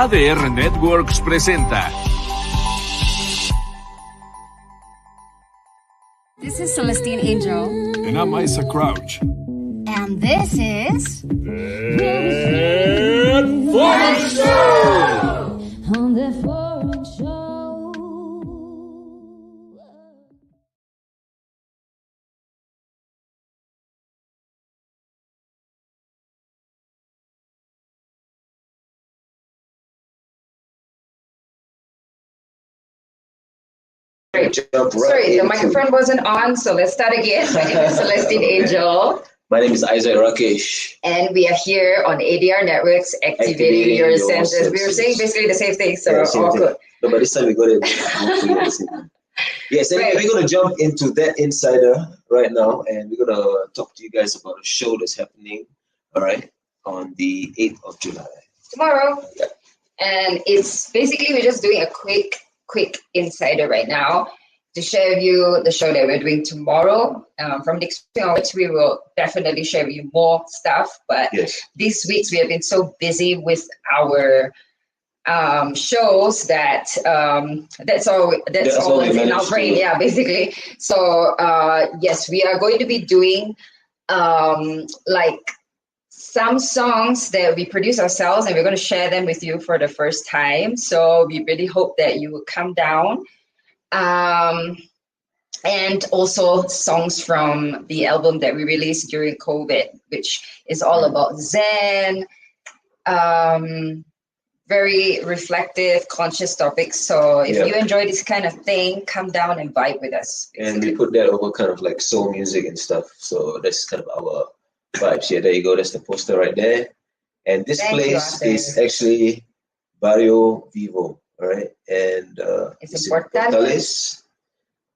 ADR Networks presenta. This is Celestine Angel. And I'm Isa Crouch. And this is... Foreign Show! On the Foreign Show. Sorry, the microphone wasn't on, so let's start again. My name is Celestine Angel. My name is Isaac Rakesh. And we are here on ADR Networks, activating your senses. We were saying basically the same thing, so all good. No, but this time we got it. Yes, anyway, we're going to jump into that insider right now, and we're going to talk to you guys about a show that's happening, all right, on the 8th of July. Tomorrow. Yeah. And it's basically, we're just doing a quick insider right now to share with you the show that we're doing tomorrow. From next week onwards, we will definitely share with you more stuff. But these weeks we have been so busy with our shows that that's all that's in our brain. Yeah, basically. So yes, we are going to be doing like some songs that we produce ourselves, and we're going to share them with you for the first time. So we really hope that you will come down. And also songs from the album that we released during COVID, which is all about Zen, very reflective, conscious topics. So if you enjoy this kind of thing, come down and vibe with us. Basically. And we put that over kind of like soul music and stuff. So that's kind of our vibes. Yeah, there you go. That's the poster right there. And this place is actually Barrio Vivo, all right? And it's important.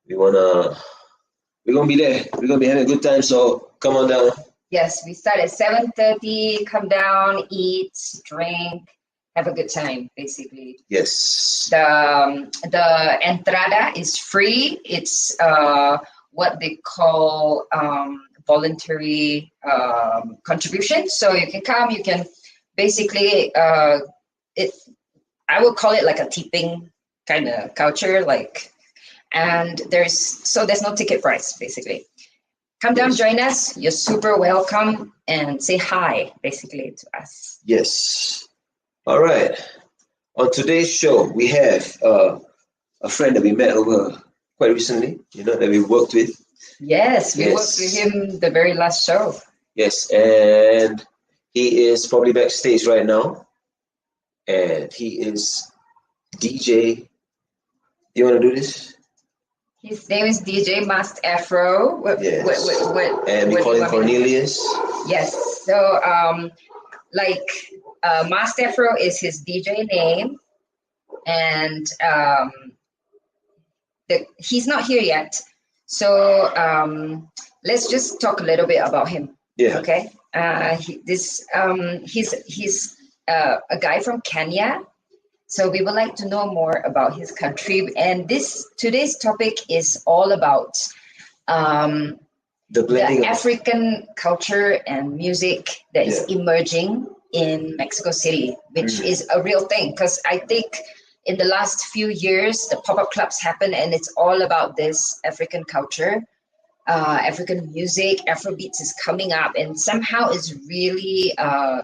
We're gonna be there. We're gonna be having a good time. So come on down. Yes, we start at 7:30. Come down, eat, drink, have a good time. Basically. Yes. The entrada is free. It's what they call voluntary contribution. So you can come. You can basically I would call it like a tipping kind of culture, like. And there's no ticket price, basically. Come down, join us. You're super welcome, and say hi, basically, to us. Yes. All right. On today's show, we have a friend that we met over quite recently, that we worked with. Yes, we worked with him the very last show. Yes, and he is probably backstage right now, and he is DJ. You want to do this? His name is DJ Masked Afro. And we call him Cornelius. Yes. So, Masked Afro is his DJ name, and he's not here yet. So let's just talk a little bit about him. Yeah. Okay. He's a guy from Kenya. So we would like to know more about his country, and today's topic is all about the African culture and music that is emerging in Mexico City, which is a real thing. Because I think in the last few years, the pop-up clubs happen, and it's all about this African culture, African music. Afrobeats is coming up, and somehow is really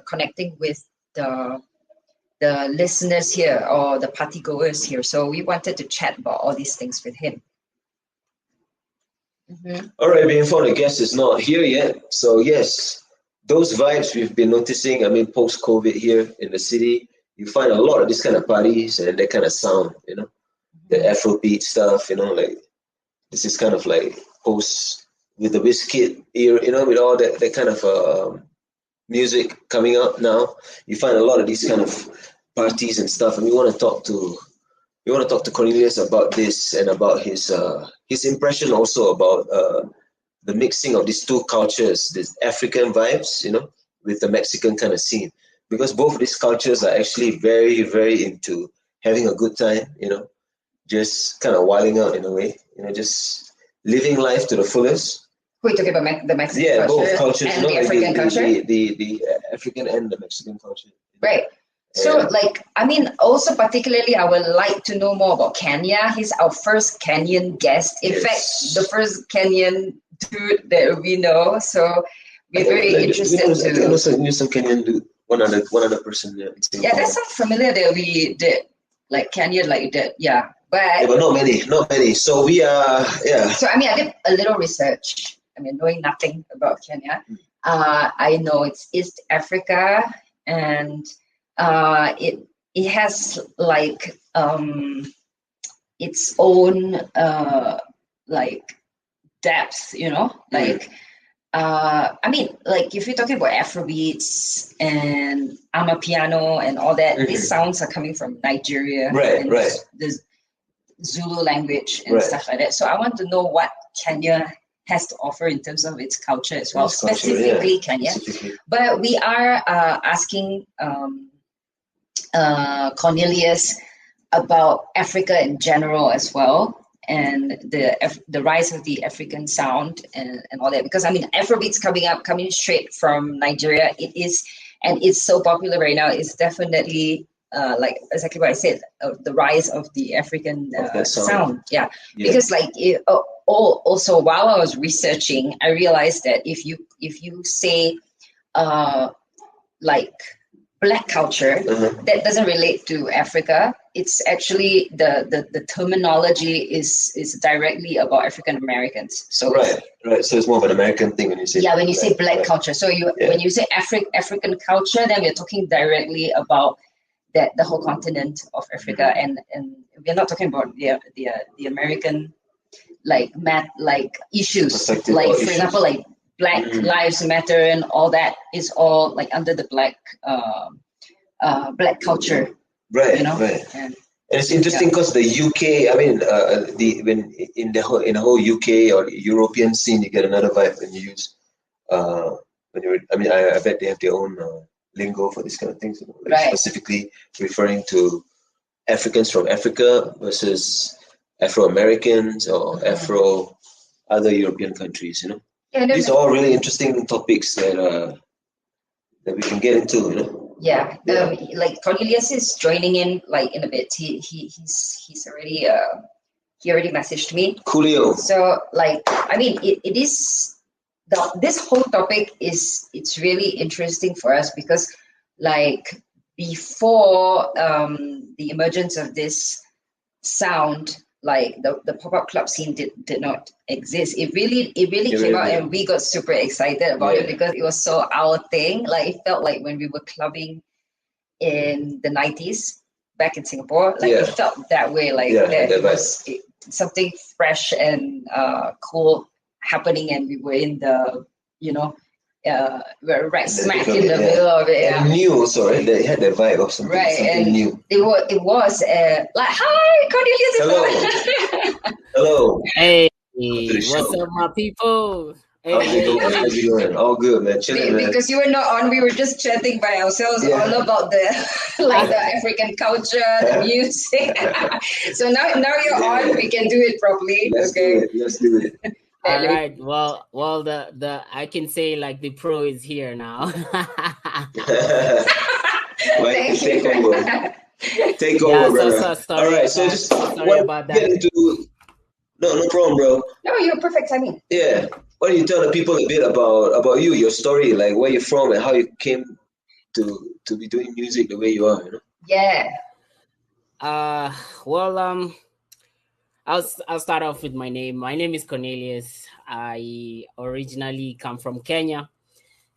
connecting with the listeners here or the party goers here. So we wanted to chat about all these things with him. Mm-hmm. All right, being for the guest is not here yet. So yes, those vibes we've been noticing, post-COVID here in the city, you find a lot of this kind of parties and that kind of sound, the Afrobeat stuff, like this is kind of like post with the Wizkid era, with all that kind of music coming up now. You find a lot of these kind of parties and stuff, and we want to talk to Cornelius about this and about his impression also about the mixing of these two cultures, these African vibes, with the Mexican kind of scene, because both of these cultures are actually very, very into having a good time, just kind of wilding out in a way, just living life to the fullest. We're talking about the Mexican culture, both cultures, and the African culture. The African and the Mexican culture. Right. So, also particularly, I would like to know more about Kenya. He's our first Kenyan guest. In fact, the first Kenyan dude that we know. So, we're very interested to. I know some Kenyan dude. One other person there. Yeah, that sounds familiar that we did. Like Kenya, like that. Yeah. But not many. So we are, So, I did a little research. Knowing nothing about Kenya. I know it's East Africa, and it has like its own depth, like if you're talking about Afrobeats and Amapiano and all that, these sounds are coming from Nigeria, right. The Zulu language and stuff like that. So I want to know what Kenya has to offer in terms of its culture as well, specifically Kenya. But we are asking Cornelius about Africa in general as well, and the rise of the African sound and all that. Because Afrobeats coming straight from Nigeria. It is, and it's so popular right now. It's definitely exactly what I said, the rise of the African sound. Yeah, because also while I was researching, I realized that if you say Black culture, that doesn't relate to Africa. It's actually the terminology is directly about African Americans. So right. So it's more of an American thing when you say when you say Black culture. So when you say African culture, then we're talking directly about the whole continent of Africa, and we're not talking about the American issues, for example, Black Lives Matter and all that is all under the Black culture, right? Right. And it's interesting because the UK, in the whole UK or European scene, you get another vibe when you use I bet they have their own lingo for these kind of things, specifically referring to Africans from Africa versus Afro Americans or Afro other European countries. These are all really interesting topics that we can get into. Yeah. Cornelius is joining in in a bit. He's already he already messaged me. Coolio. So it is. This whole topic it's really interesting for us because before the emergence of this sound, the pop-up club scene did not exist. It really came out, and we got super excited about it because it was so our thing. It felt like when we were clubbing in the 90s back in Singapore, it felt that way, that it was something fresh and cool happening, and we were in the we're right smack in the middle of it. And new also, right? They had the vibe of something, something new. It was hi Cornelius. Hello. Hey, what's up, my people? How's it going? All good, man. Chilling, man. Because you were not on, we were just chatting by ourselves all about the the African culture, the music. So now you're on, we can do it properly. Let's do it. All right. Well, the I can say the pro is here now. Take over. Take over, brother. Sorry. All right. So just sorry about that. No problem, bro. No, you're perfect timing. Yeah. Why don't you tell the people a bit about you, your story, where you're from and how you came to be doing music the way you are, Yeah. I'll start off with my name. My name is Cornelius. I originally come from Kenya,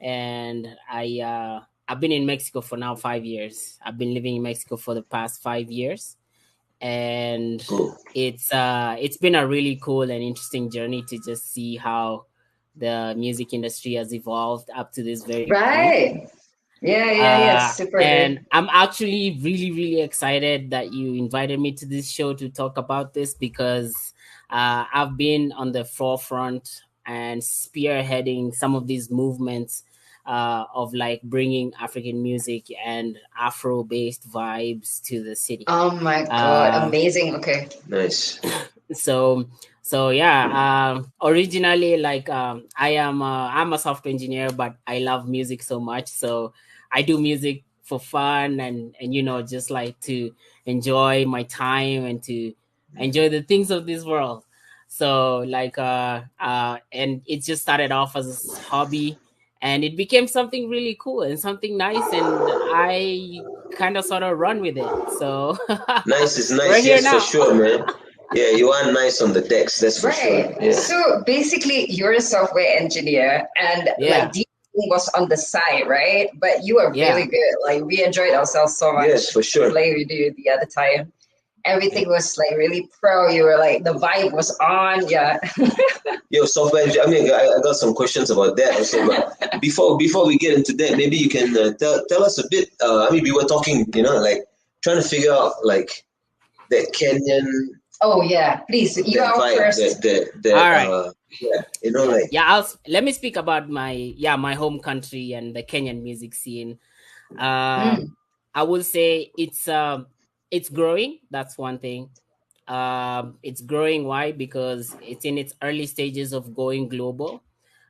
and I've been in Mexico for now 5 years. I've been living in Mexico for the past 5 years, and it's been a really cool and interesting journey to just see how the music industry has evolved up to this very point. Yeah, super. And I'm actually really, really excited that you invited me to this show to talk about this because I've been on the forefront and spearheading some of these movements of bringing African music and Afro-based vibes to the city. Oh my God, amazing. Okay. Nice. So yeah, originally I'm a software engineer, but I love music so much. So I do music for fun and just like to enjoy my time and to enjoy the things of this world. So like and it just started off as a hobby, and it became something really cool and something nice, and I kind of sort of run with it. So Nice is we're nice, here yes, now. for sure, man. Yeah, you are nice on the decks, that's for sure. Yeah. So basically, you're a software engineer, and like DJing was on the side, right? But you are really good. Like we enjoyed ourselves so much. Yes, for sure. Playing with you the other time. Everything was like really pro. You were like, the vibe was on. Yeah. Yo, software. I mean, I got some questions about that also. But before we get into that, maybe you can tell us a bit. I mean, we were talking, like trying to figure out like that Kenyan. Oh yeah, please. You are first. All right. Like let me speak about my home country and the Kenyan music scene. I would say it's growing. That's one thing. It's growing. Why? Because it's in its early stages of going global.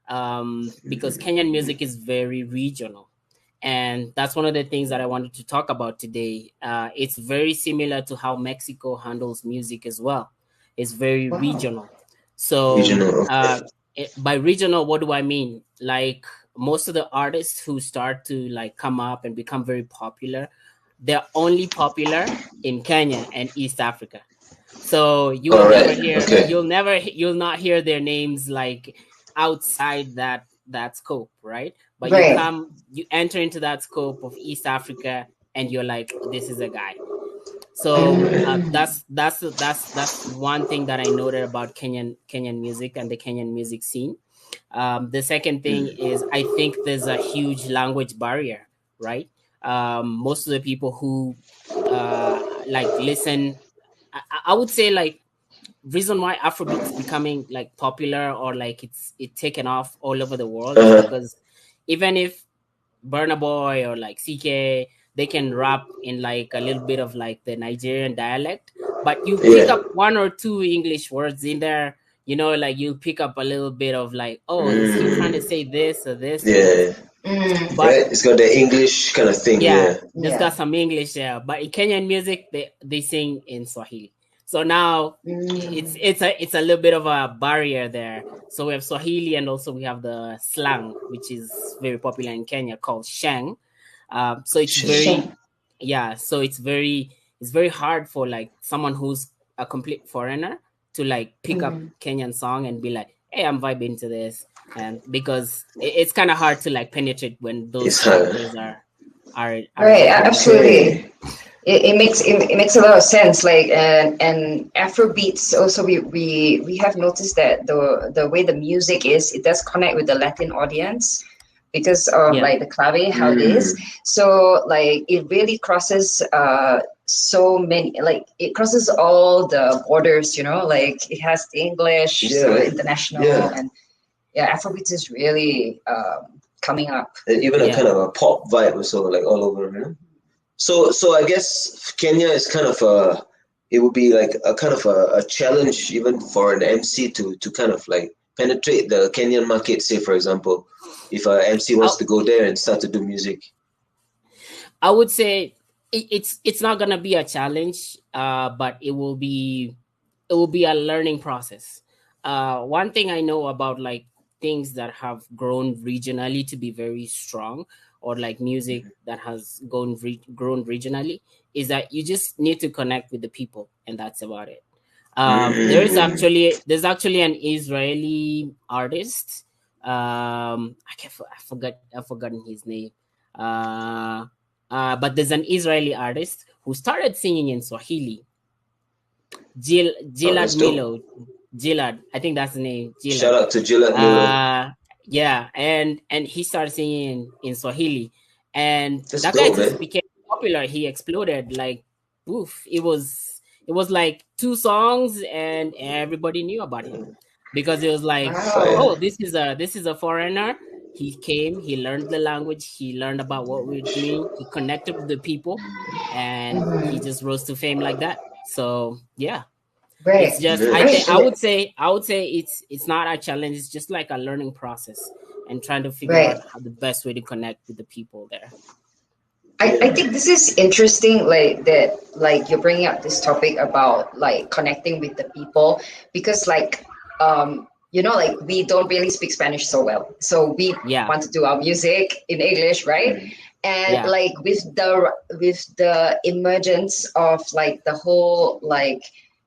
Because Kenyan music is very regional, and that's one of the things that I wanted to talk about today. It's very similar to how Mexico handles music as well. It's very regional. So by regional, what do I mean? Like most of the artists who start to like come up and become very popular, they're only popular in Kenya and East Africa. So you will never hear, you'll not hear their names like outside that scope, right? But you enter into that scope of East Africa, and you're like, this is a guy. So that's one thing that I noted about Kenyan music and the Kenyan music scene. The second thing is I think there's a huge language barrier, right? Most of the people who like listen, I would say like reason why Afrobeat is becoming like popular or like it's taken off all over the world is because even if Burna Boy or like CK, they can rap in like a little bit of like the Nigerian dialect, but you pick up one or two English words in there, like you pick up a little bit of like, oh, is he trying to say this or this? But it's got the English kind of thing. It's got some English there, but in Kenyan music they sing in Swahili. So now it's a little bit of a barrier there. So we have Swahili, and also we have the slang, which is very popular in Kenya, called sheng. So it's so it's very hard for like someone who's a complete foreigner to like pick up Kenyan song and be like, hey, I'm vibing to this, and because it's kind of hard to like penetrate when those characters are right. Absolutely. It makes a lot of sense. Like and Afrobeats also we have noticed that the way the music is, it does connect with the Latin audience because of like the clave, how it is. So like it really crosses so many, like it crosses all the borders, like it has the English, so international, and Afrobeats is really coming up. And even a kind of a pop vibe also, like all over, So I guess Kenya is kind of it would be like a kind of a challenge even for an MC to kind of like penetrate the Kenyan market, say for example, if an MC wants to go there and start to do music. I would say it's not gonna be a challenge, but it will be a learning process. One thing I know about like things that have grown regionally to be very strong, or like music that has grown regionally, is that you just need to connect with the people, and that's about it. There's actually an Israeli artist. I've forgotten his name. But there's an Israeli artist who started singing in Swahili. Gilad Milo. Gilad, I think that's the name. Gilad. Shout out to Gilad Milo. Yeah, and he started singing in Swahili, and that's that guy just became popular. He exploded like poof. It was like 2 songs, and everybody knew about him because it was like, oh, this is a foreigner. He came, he learned the language, he learned about what we're doing, he connected with the people, and he just rose to fame like that. So yeah. It's just I would say it's not a challenge. It's just like a learning process and trying to figure out how the best way to connect with the people there. I think this is interesting, like that, like you're bringing up this topic about like connecting with the people, because like we don't really speak Spanish so well, so we Yeah. want to do our music in English, right? And Yeah. like with the emergence of like the whole like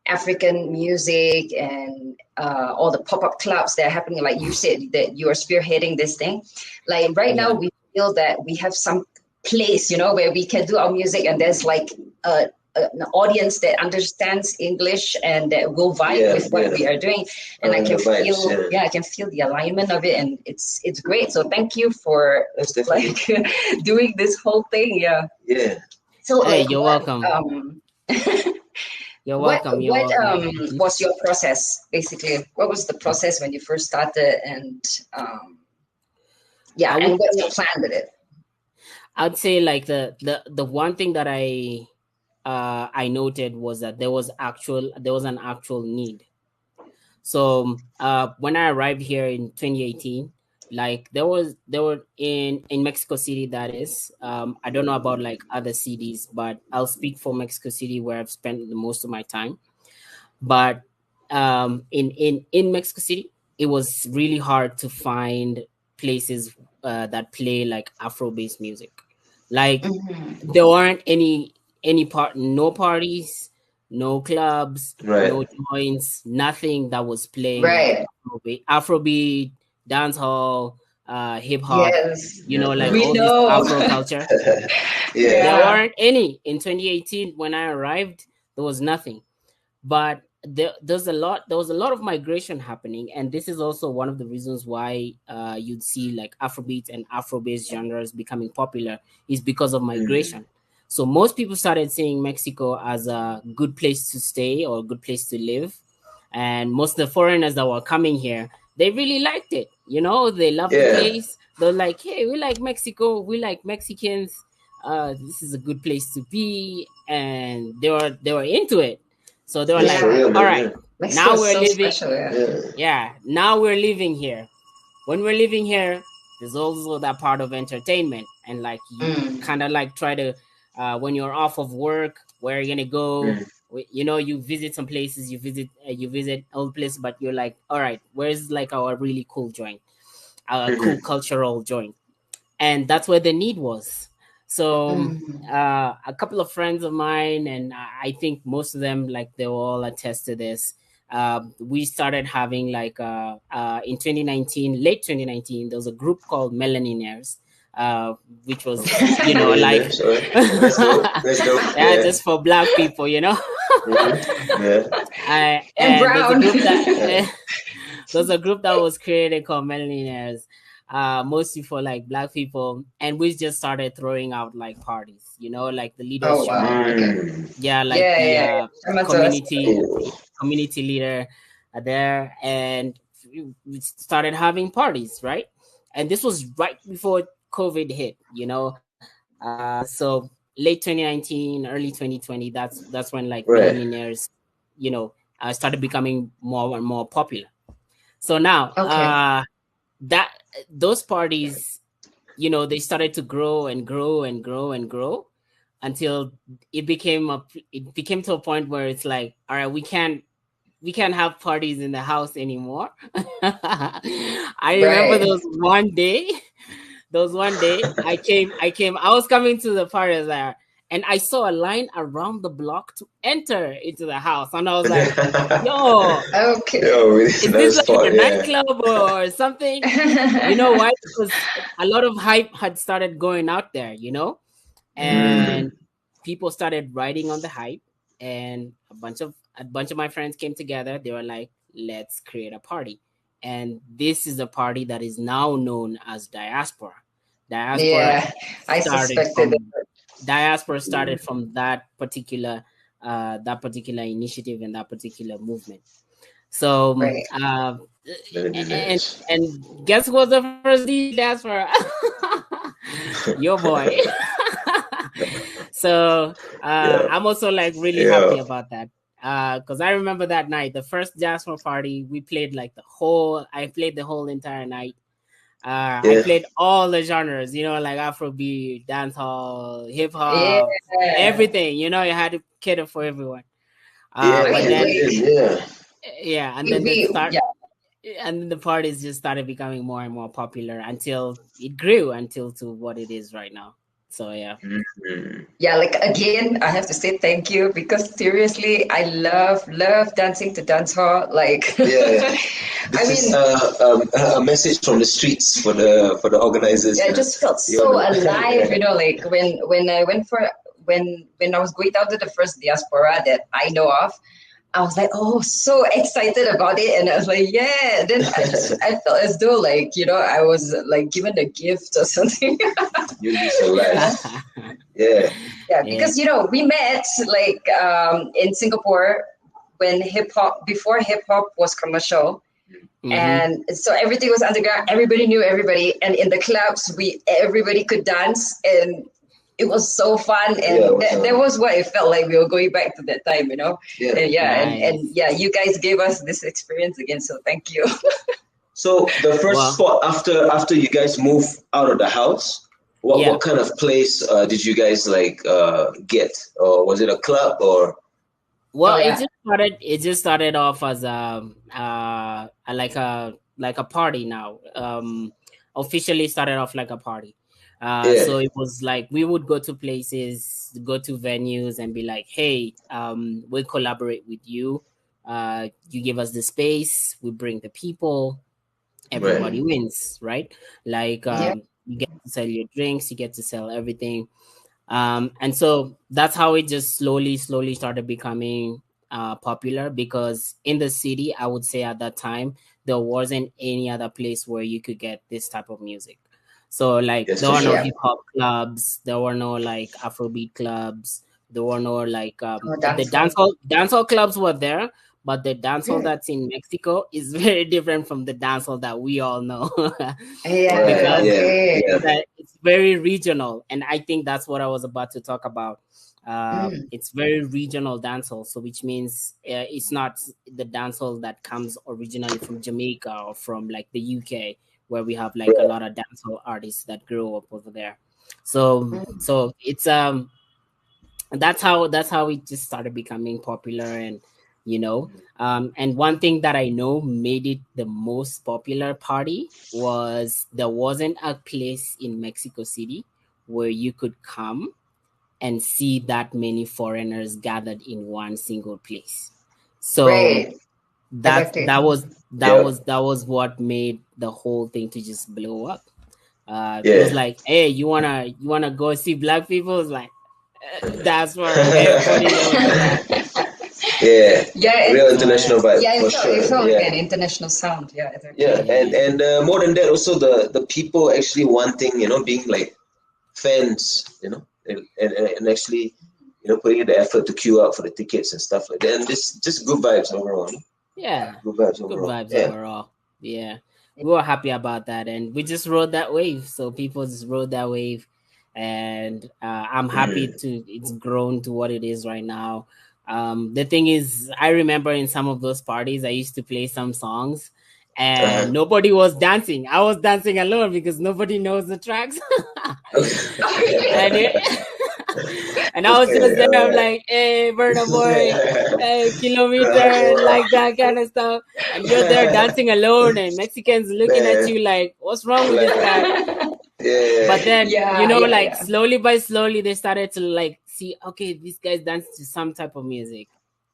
African music and all the pop-up clubs that are happening, like you said that you are spearheading this thing, like right now Yeah. we feel that we have some place, where we can do our music, and there's like an audience that understands English and that will vibe with what we are doing. And I can feel, I can feel the alignment of it, and it's great. So thank you for like doing this whole thing. Yeah. Yeah. So Hey, like, you're welcome. You're welcome. You're welcome. was your process basically? What was the process when you first started, and and what's the plan with it? I'd say like the one thing that I noted was that there was an actual need. So when I arrived here in 2018, like there were in Mexico City, that is, I don't know about like other cities, but I'll speak for Mexico City, where I've spent the most of my time. But in Mexico City, it was really hard to find places that play like Afro-based music. Like there weren't no parties, no clubs, no joints, nothing that was playing like Afrobeat, dance hall, hip hop. Yes. Like We all know. this Afro culture. There weren't any in 2018 when I arrived. There was nothing. But there was a lot of migration happening, and this is also one of the reasons why you'd see like Afrobeat and Afro-based genres becoming popular, is because of migration. So most people started seeing Mexico as a good place to stay or a good place to live, and most of the foreigners that were coming here, they really liked it. They loved the place. They're like, hey, we like Mexico, we like Mexicans. This is a good place to be, and they were into it. So they were like, all right, now we're living. Now we're living here. When we're living here, there's also that part of entertainment, and like you kind of like try to, when you're off of work, where are you gonna go? You visit some places, you visit old places, but you're like, all right, where's like our really cool joint, our cool cultural joint, and that's where the need was. So a couple of friends of mine, and I think most of them, like they will all attest to this. We started having like in 2019, late 2019, there was a group called Melaninaires, which was like just for Black people, and brown. there's a group that was created called Melaninaires. Mostly for like Black people, and we just started throwing out like parties, like the leader community leader there, and we started having parties, right? And this was right before COVID hit, so late 2019, early 2020, that's when like Millionaires, started becoming more and more popular. So now that those parties, they started to grow and grow and grow and grow until it became to a point where it's like, all right, we can't have parties in the house anymore. I remember there was one day I was coming to the party there, and I saw a line around the block to enter into the house. And I was like, yo, is this like a nightclub or something? You know why? Because a lot of hype had started going out there, and people started riding on the hype, and a bunch of my friends came together. They were like, let's create a party. And this is a party that is now known as Diaspora. I suspected it. Diaspora started from that particular initiative and that particular movement. So and guess who was the first DJ Diaspora? Your boy. So I'm also like really happy about that, because I remember that night, the first Diaspora party, we played like I played the whole entire night. I played all the genres, like Afrobeat, dancehall, hip hop, everything. You had to cater for everyone. But then, and then the parties just started becoming more and more popular until it grew to what it is right now. So yeah. Mm-hmm. Yeah, like again, I have to say thank you because seriously, I love dancing to dancehall. Like, This is a message from the streets for the organizers. Yeah, it just felt so alive, like when I went for when I was going down to the first diaspora that I know of. I was like, oh, so excited about it. And I was like, yeah. Then I felt as though like, I was like given a gift or something. You'll be so glad. Yeah. Yeah, because, we met like in Singapore when before hip hop was commercial. Mm-hmm. And so everything was underground. Everybody knew everybody. And in the clubs, everybody could dance. And it was so fun, and that was what it felt like. We were going back to that time, and you guys gave us this experience again, so thank you. So the first spot after you guys moved out of the house, what kind of place did you guys get, or was it a club or? Well, it just started off as like a party now. Officially started off like a party. So it was like we would go to places, go to venues and be like, hey, we'll collaborate with you. You give us the space, we bring the people, everybody wins, right? Like you get to sell your drinks, you get to sell everything. And so that's how it just slowly started becoming popular, because in the city, I would say at that time, there wasn't any other place where you could get this type of music. So like there were no hip hop clubs, there were no like Afrobeat clubs, there were no like the dancehall clubs were there, but the dancehall that's in Mexico is very different from the dancehall that we all know. Because it's very regional, and I think that's what I was about to talk about. It's very regional dancehall, so which means it's not the dancehall that comes originally from Jamaica or from like the UK, where we have like a lot of dancehall artists that grow up over there. So it's that's how it just started becoming popular. And and one thing that I know made it the most popular party was there wasn't a place in Mexico City where you could come and see that many foreigners gathered in one single place. So that was what made the whole thing to just blow up. It was like, hey, you wanna go see black people? It's like that's where everybody knows. Real international vibe. Yeah, for sure. It felt like an international sound. And more than that, also the people actually wanting, being like fans, and actually, putting in the effort to queue up for the tickets and stuff like that. And just good vibes overall. Yeah, good vibes overall. Yeah, we were happy about that, and we just rode that wave. So people just rode that wave, and I'm happy it's grown to what it is right now. The thing is, I remember in some of those parties, I used to play some songs and nobody was dancing. I was dancing alone because nobody knows the tracks. And I was just there, I'm like, hey, Burna Boy, hey, Kilometer, like that kind of stuff. And you're there dancing alone, and Mexicans looking at you like, what's wrong with this guy? But then, slowly by slowly, they started to like see, okay, these guys dance to some type of music.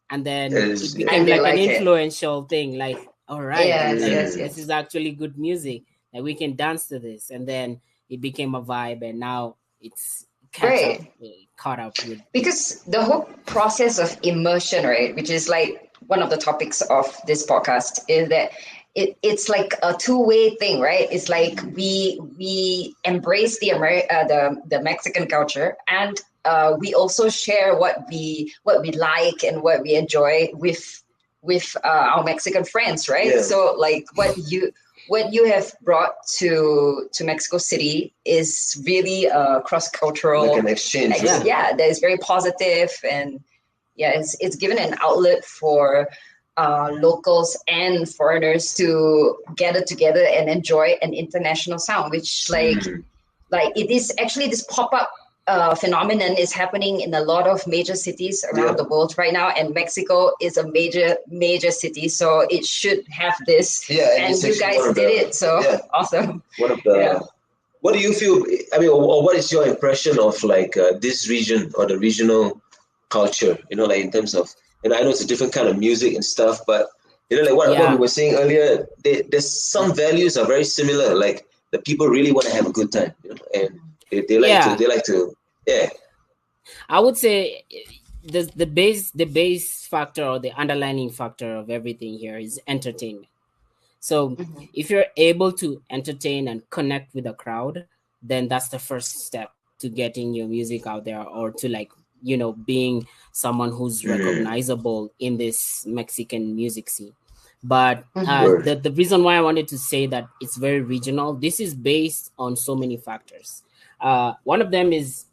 And then it became like an influential thing. Like, all right, this is actually good music. Like, we can dance to this. And then it became a vibe, and now it's caught up with. Because the whole process of immersion, right, which is like one of the topics of this podcast, is that it's like a two-way thing, right? It's like we embrace the Mexican culture, and we also share what we like and what we enjoy with our Mexican friends, right? Yeah. So like what you have brought to Mexico City is really a cross-cultural, like an exchange. That is very positive, and it's given an outlet for locals and foreigners to gather together and enjoy an international sound, which like it is actually this pop-up phenomenon is happening in a lot of major cities around the world right now, and Mexico is a major city, so it should have this. And you guys did it, so awesome. One of the what do you feel, I mean, or what is your impression of like this region or the regional culture, you know, like in terms of, and I know it's a different kind of music and stuff, but you know, like what we were saying earlier, there's some values are very similar, like the people really want to have a good time, you know, and they like to I would say the base factor or the underlining factor of everything here is entertainment. So if you're able to entertain and connect with a crowd, then that's the first step to getting your music out there, or to like, you know, being someone who's recognizable in this Mexican music scene. But the reason why I wanted to say that it's very regional, this is based on so many factors. One of them is,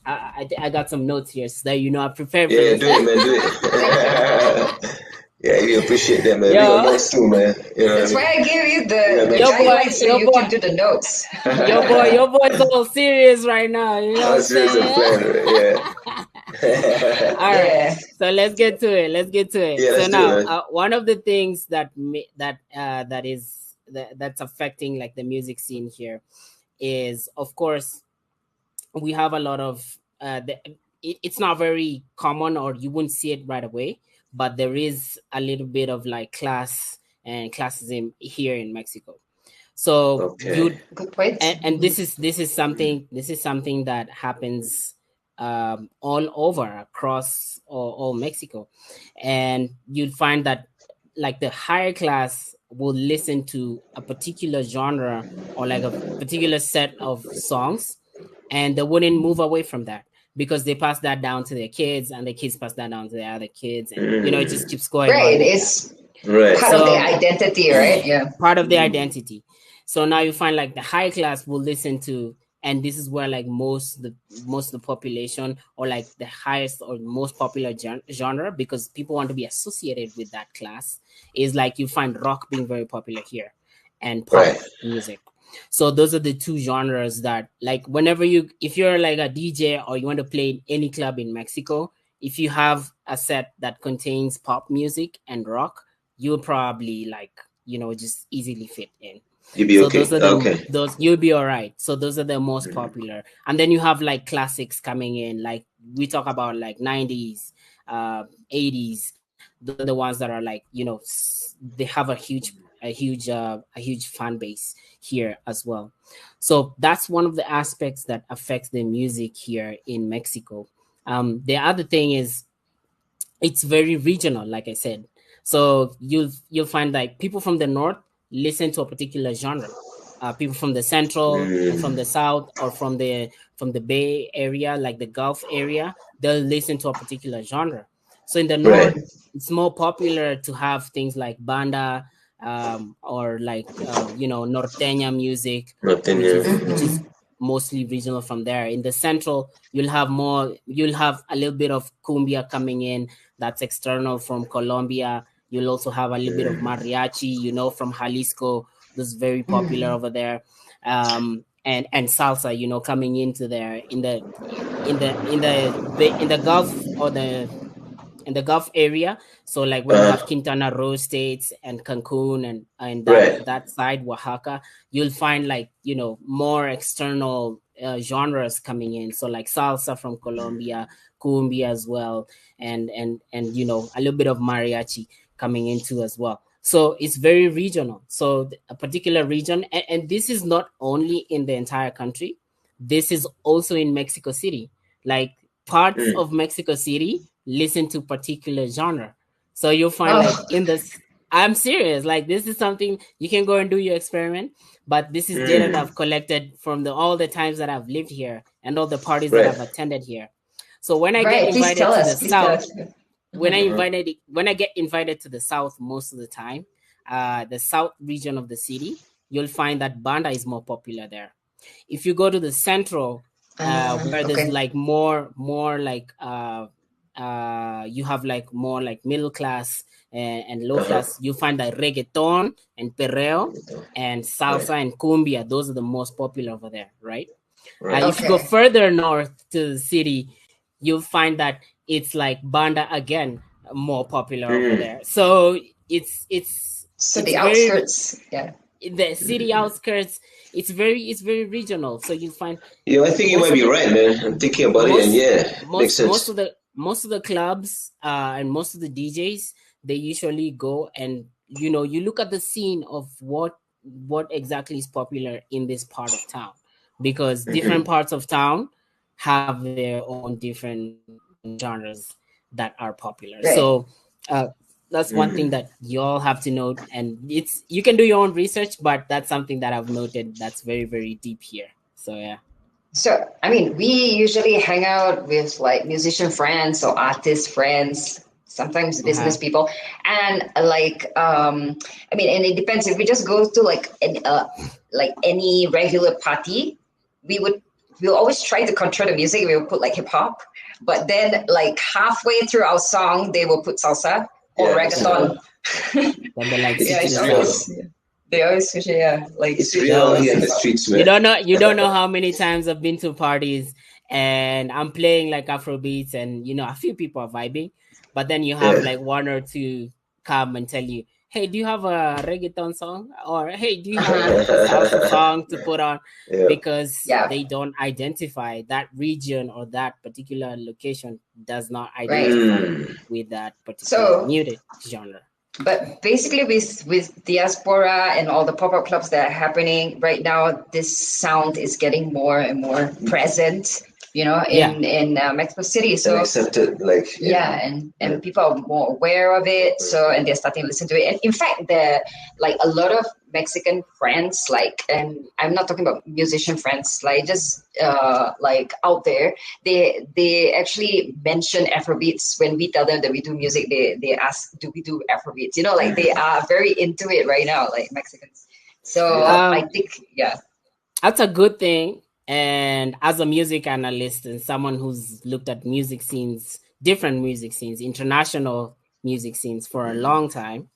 I got some notes here so that, you know, I prepared for this. Do it, man. Yeah, we appreciate that, man. We got notes too, man. You know That's why I gave you the guidelines so you can do the notes. Your boy's all serious right now. You know what I'm saying? All right, so let's get to it. Yeah, so now, one of the things that's affecting like the music scene here is, of course, we have a lot of it's not very common, or you wouldn't see it right away, but there is a little bit of like class and classism here in Mexico. So good point. And this is something that happens all over across all Mexico, and you'd find that like the higher class will listen to a particular genre or like a particular set of songs, and they wouldn't move away from that, because they pass that down to their kids, and the kids pass that down to their other kids, and you know, it just keeps going. Right, it's part of their identity, right? Yeah, part of their identity. So now you find like the high class will listen to, and this is where like most of the population, or like the highest or most popular genre, because people want to be associated with that class, is like you find rock being very popular here, and pop music. So those are the two genres that, like, if you're like a DJ or you want to play in any club in Mexico, if you have a set that contains pop music and rock, you'll probably like, you know, just easily fit in. You'll be okay. You'll be all right. So those are the most popular. And then you have like classics coming in, like we talk about like 90s, 80s. Those are the ones that are like, you know, they have a huge fan base here as well. So that's one of the aspects that affects the music here in Mexico. The other thing is it's very regional, like I said. So you'll find like people from the north listen to a particular genre. People from the central, from the south, or from the Bay Area, like the Gulf area, they'll listen to a particular genre. So in the north, it's more popular to have things like banda, or like you know, norteña music, which is mostly regional from there. In the central, you'll have a little bit of cumbia coming in, that's external from Colombia. You'll also have a little bit of mariachi, you know, from Jalisco. That's very popular over there. And salsa, you know, coming into there in the Gulf, or in the Gulf area. So like when you have Quintana Roo states and Cancun and that side, Oaxaca, you'll find like, you know, more external genres coming in. So like salsa from Colombia, cumbia as well, and you know, a little bit of mariachi coming into as well. So it's very regional. So a particular region, and this is not only in the entire country, this is also in Mexico City. Like parts of Mexico City listen to particular genre. So you'll find like in this, I'm serious, like this is something you can go and do your experiment, but this is data that I've collected from all the times that I've lived here and all the parties that I've attended here. So when I get invited to the south, when I get invited to the south, most of the time, the south region of the city, you'll find that banda is more popular there. If you go to the central, where there's like more like you have like more like middle class and low class. You find that reggaeton and perreo and salsa and cumbia, those are the most popular over there, right? If you go further north to the city, you'll find that it's like banda again, more popular over there. So it's the outskirts, the city outskirts. It's very regional. So you find. Yeah, I think you might be right, man. I'm thinking about it, and makes sense. Most of the clubs and most of the DJs, they usually go and you look at the scene of what exactly is popular in this part of town, because different parts of town have their own different genres that are popular. Right. So that's one thing that you all have to note, and you can do your own research, but that's something that I've noted that's very, very deep here. So yeah. So I mean, we usually hang out with like musician friends or artist friends, sometimes business people, and like I mean, and it depends. If we just go to like any regular party, we'll always try to control the music. We'll put like hip hop, but then like halfway through our song, they will put salsa or reggaeton. They always switch it, like it's real here in the streets, man. You don't know how many times I've been to parties and I'm playing like Afro beats, and a few people are vibing, but then you have like one or two come and tell you, hey, do you have a reggaeton song? Or hey, do you have a salsa song to put on? Because they don't identify that region, or that particular location does not identify with that particular music genre. But basically with diaspora and all the pop-up clubs that are happening right now, this sound is getting more and more present, in Mexico City. So and accepted, like and people are more aware of it. So and they're starting to listen to it. And in fact, there like a lot of Mexican friends, like, and I'm not talking about musician friends, like just like out there, they actually mention Afrobeats when we tell them that we do music. They ask, do we do Afrobeats? Like they are very into it right now, like Mexicans. So I think that's a good thing. And as a music analyst and someone who's looked at music scenes, different music scenes, international music scenes for a long time,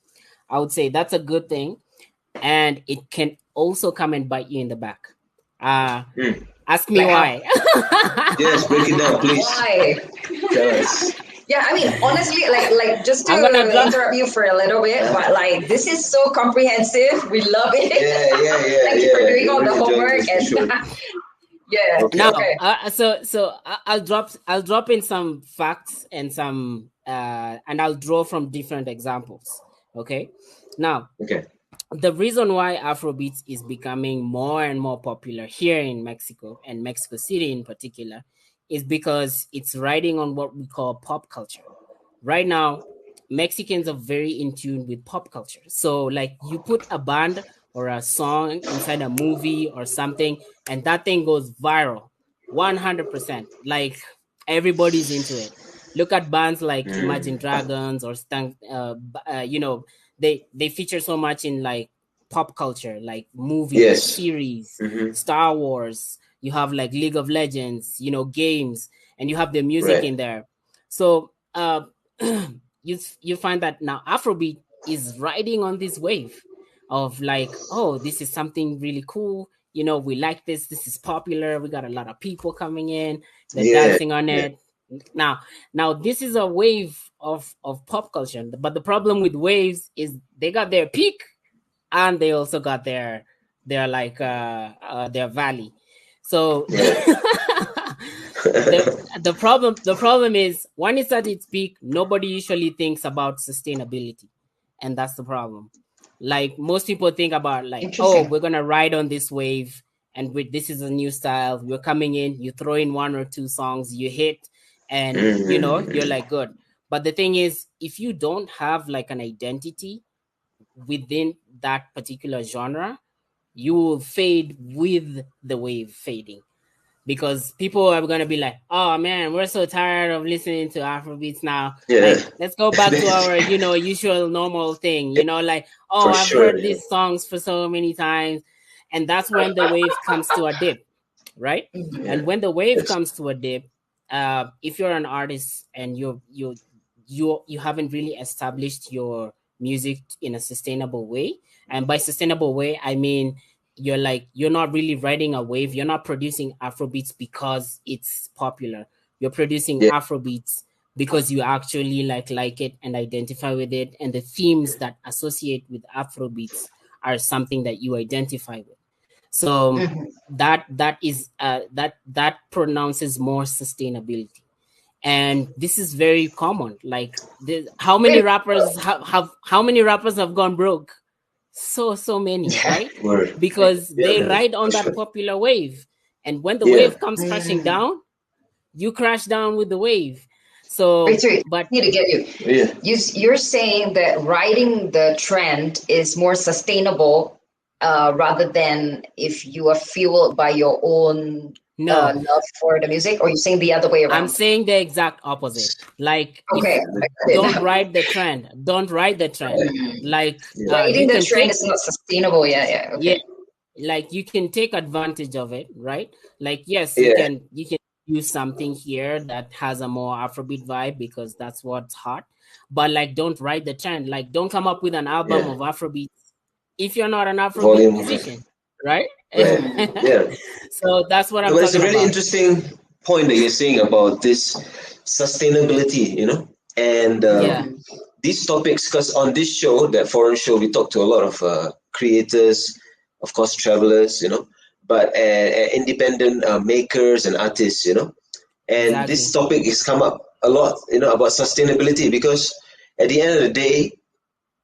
I would say that's a good thing. And it can also come and bite you in the back. Ask me why. Yes, break it down, please. Why? Tell us. Yeah, I mean, honestly, like just to interrupt you for a little bit, but like this is so comprehensive. We love it. Yeah. Thank you for doing all the homework and. So I'll drop in some facts and some and I'll draw from different examples. Okay. Now, the reason why Afrobeats is becoming more and more popular here in Mexico, and Mexico City in particular, is because it's riding on what we call pop culture. Right now, Mexicans are very in tune with pop culture. So like you put a band or a song inside a movie or something, and that thing goes viral 100%. Like everybody's into it. Look at bands like Imagine Dragons or they feature so much in like pop culture, like movies, series, Star Wars. You have like League of Legends, games, and you have the music in there. So you find that now Afrobeat is riding on this wave of like, oh, this is something really cool. We like this. This is popular. We got a lot of people coming in. They're dancing on it. Now, this is a wave of pop culture. But the problem with waves is they got their peak, and they also got their like their valley. So the problem is when it's at its peak, nobody usually thinks about sustainability, and that's the problem. Like most people think about like, oh, we're gonna ride on this wave, and this is a new style. We're coming in. You throw in one or two songs, you hit, and you're like good. But the thing is, if you don't have like an identity within that particular genre, you will fade with the wave fading. Because people are going to be like, oh man, we're so tired of listening to Afrobeats now. Like, let's go back to our, usual normal thing, like, oh, I've heard these songs for so many times. And that's when the wave comes to a dip, right? And when the wave comes to a dip, if you're an artist and you haven't really established your music in a sustainable way, and by sustainable way I mean you're not really riding a wave. You're not producing Afrobeats because it's popular. You're producing Afrobeats because you actually like it and identify with it, and the themes that associate with Afrobeats are something that you identify with. So that pronounces more sustainability, and this is very common. Like how many rappers have gone broke? So many, right? Because they ride on that popular wave, and when the wave comes crashing down, you crash down with the wave. So wait, but I need to get you. You're saying that riding the trend is more sustainable rather than if you are fueled by your own love for the music, or you're saying the other way around? I'm saying the exact opposite. Like, don't ride the trend. Don't ride the trend. Like, riding the trend is not sustainable. Yeah. Like, you can take advantage of it, right? Like, yes, you can use something here that has a more Afrobeat vibe because that's what's hot. But like, don't ride the trend. Like, don't come up with an album of Afrobeats if you're not an Afrobeat musician, right? So that's what I'm talking about. It's a really interesting point that you're saying about this sustainability, and these topics, because on this show, that foreign show, we talk to a lot of creators, of course, travelers, but independent makers and artists, and this topic has come up a lot, about sustainability, because at the end of the day,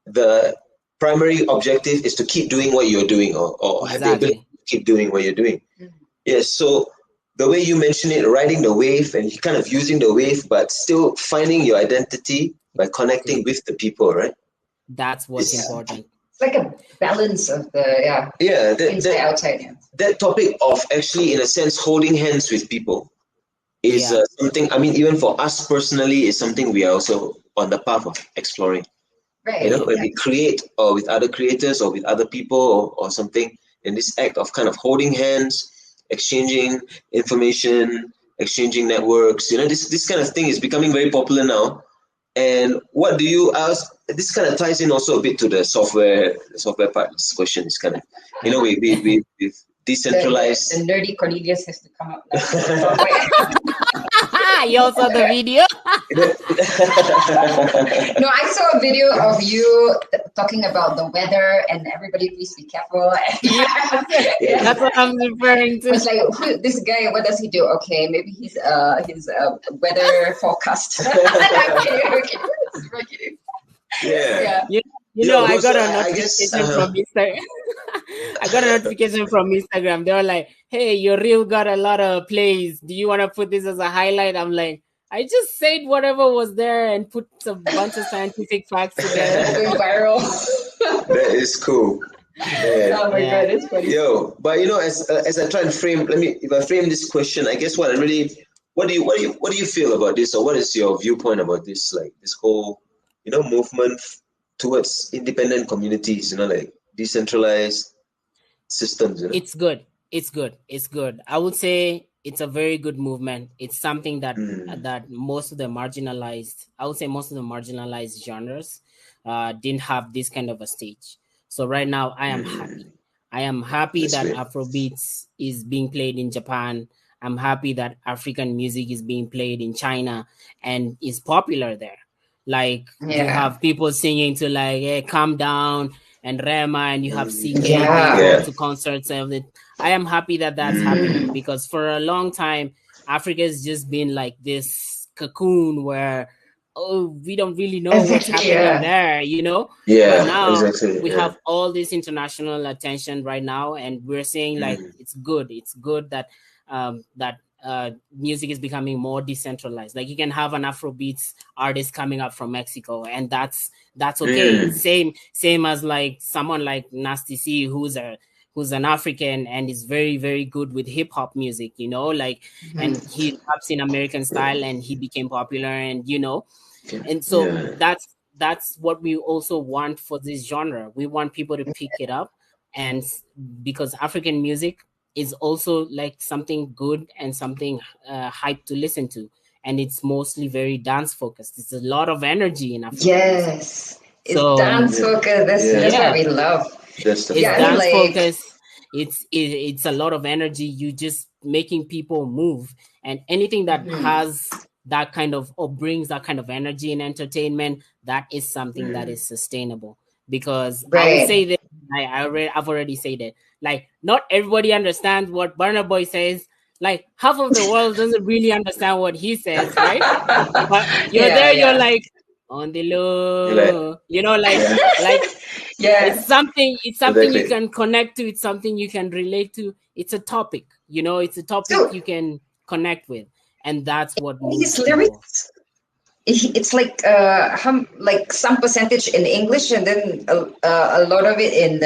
the primary objective is to keep doing what you're doing, or have the ability to keep doing what you're doing. Yes, so the way you mention it, riding the wave and kind of using the wave, but still finding your identity by connecting with the people, right? That's what's important. It's like a balance of the inside, outside. That topic of actually, in a sense, holding hands with people is something, I mean, even for us personally, is something we are also on the path of exploring. Right. When we create, or with other creators, or with other people, or something, in this act of kind of holding hands, exchanging information, exchanging networks, this kind of thing is becoming very popular now. And what do you ask? This kind of ties in also a bit to the software part. This question is kind of, we've decentralized. The nerdy Cornelius has to come up now. You also saw the video? No, I saw a video of you talking about the weather and everybody please be careful. That's what I'm referring to. It's like, this guy, what does he do? Okay, maybe he's his weather forecast. Okay. Yeah. I got a notification from Instagram. I got a notification from Instagram. They were like, "Hey, your reel got a lot of plays. Do you want to put this as a highlight?" I'm like, I just said whatever was there and put a bunch of scientific facts together. Going viral. That is cool. Yeah. Oh my God, it's funny. But as I try and if I frame this question, I guess what do you feel about this, or what is your viewpoint about this? Like this whole, movement towards independent communities, like decentralized systems. It's good. I would say it's a very good movement. It's something that that most of the marginalized genres didn't have this kind of a stage. So right now, I am happy. I am happy that Afrobeats is being played in Japan. I'm happy that African music is being played in China and is popular there. Like you have people singing to like, "Hey, Calm Down" and Rema, and you have CK going to concerts and everything. I am happy that that's happening, because for a long time, Africa has just been like this cocoon where, we don't really know what's happening there, Yeah, but now we have all this international attention right now, and we're saying like it's good that music is becoming more decentralized. Like you can have an Afrobeats artist coming up from Mexico, and that's okay. Same as like someone like Nasty C, who's an African and is very, very good with hip hop music, and he raps in American style and he became popular, and and so that's what we also want for this genre. We want people to pick it up, and because African music is also like something good and something hype to listen to. And it's mostly very dance focused. It's a lot of energy in Afrobeat. Yes. It's So dance focused. That's what we love. That's the it's Yeah, I mean, dance like, focused. It's a lot of energy. You just making people move, and anything that has that kind of or brings that kind of energy in entertainment, that is something that is sustainable. Because I will right. say that I've already said it. Like, not everybody understands what Burna Boy says. Like, half of the world doesn't really understand what he says, right? But you're there, you're like on the low, you know, like Yeah. it's something you Exactly. can connect to, it's something you can relate to, it's a topic, you know, it's a topic So you can connect with, and that's what his moves people. lyrics, it's like some percentage in English and then a lot of it in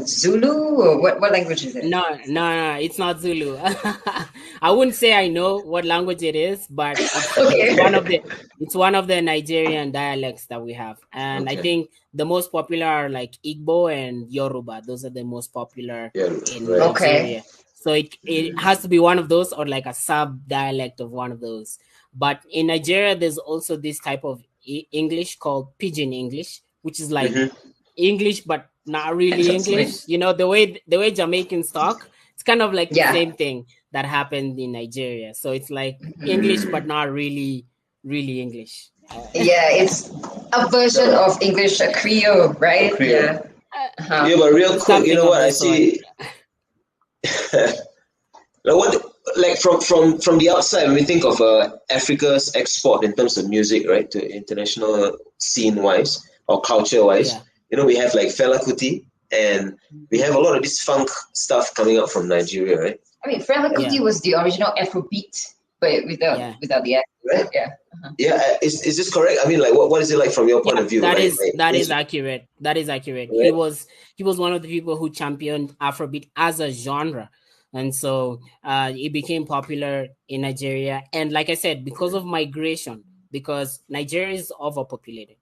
Zulu, or what language is it? No, it's not Zulu. I wouldn't say I know what language it is, but it's one of the Nigerian dialects that we have. And I think the most popular are like Igbo and Yoruba. Those are the most popular in Nigeria. So it has to be one of those, or like a sub dialect of one of those. But in Nigeria, there's also this type of English called Pidgin English, which is like English but not really English. You know, the way Jamaicans talk, it's kind of like the same thing that happened in Nigeria. So it's like English but not really English. Yeah, it's a version of English, a Creole, right? Creole. Yeah, but real quick, you know what I see? Like from the outside, when we think of Africa's export in terms of music, right, to international scene wise or culture wise, you know, we have like Fela Kuti, and we have a lot of this funk stuff coming up from Nigeria, right? I mean, Fela Kuti was the original Afrobeat, but without the accent, right? Yeah. Yeah, is this correct? I mean, like, what is it like from your point of view? That is accurate. That is accurate. Right? He was one of the people who championed Afrobeat as a genre. And so it became popular in Nigeria. And like I said, because of migration, because Nigeria is overpopulated.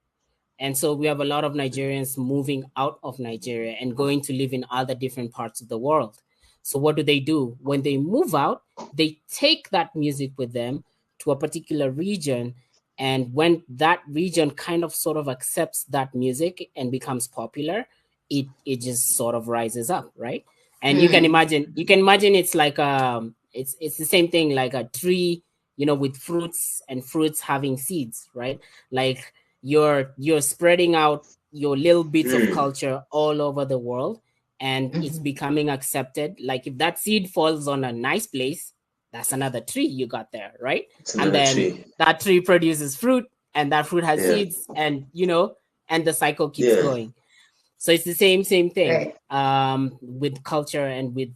And so we have a lot of Nigerians moving out of Nigeria and going to live in other different parts of the world. So what do? When they move out, they take that music with them to a particular region. And when that region kind of sort of accepts that music and becomes popular, it just sort of rises up, right? And you can imagine it's like it's the same thing like a tree, you know, with fruits and fruits having seeds, right? Like you're spreading out your little bits of culture all over the world, and it's becoming accepted. Like if that seed falls on a nice place, that's another tree you got there, right? And then that tree produces fruit, and that fruit has seeds, and you know, and the cycle keeps going. So it's the same thing with culture and with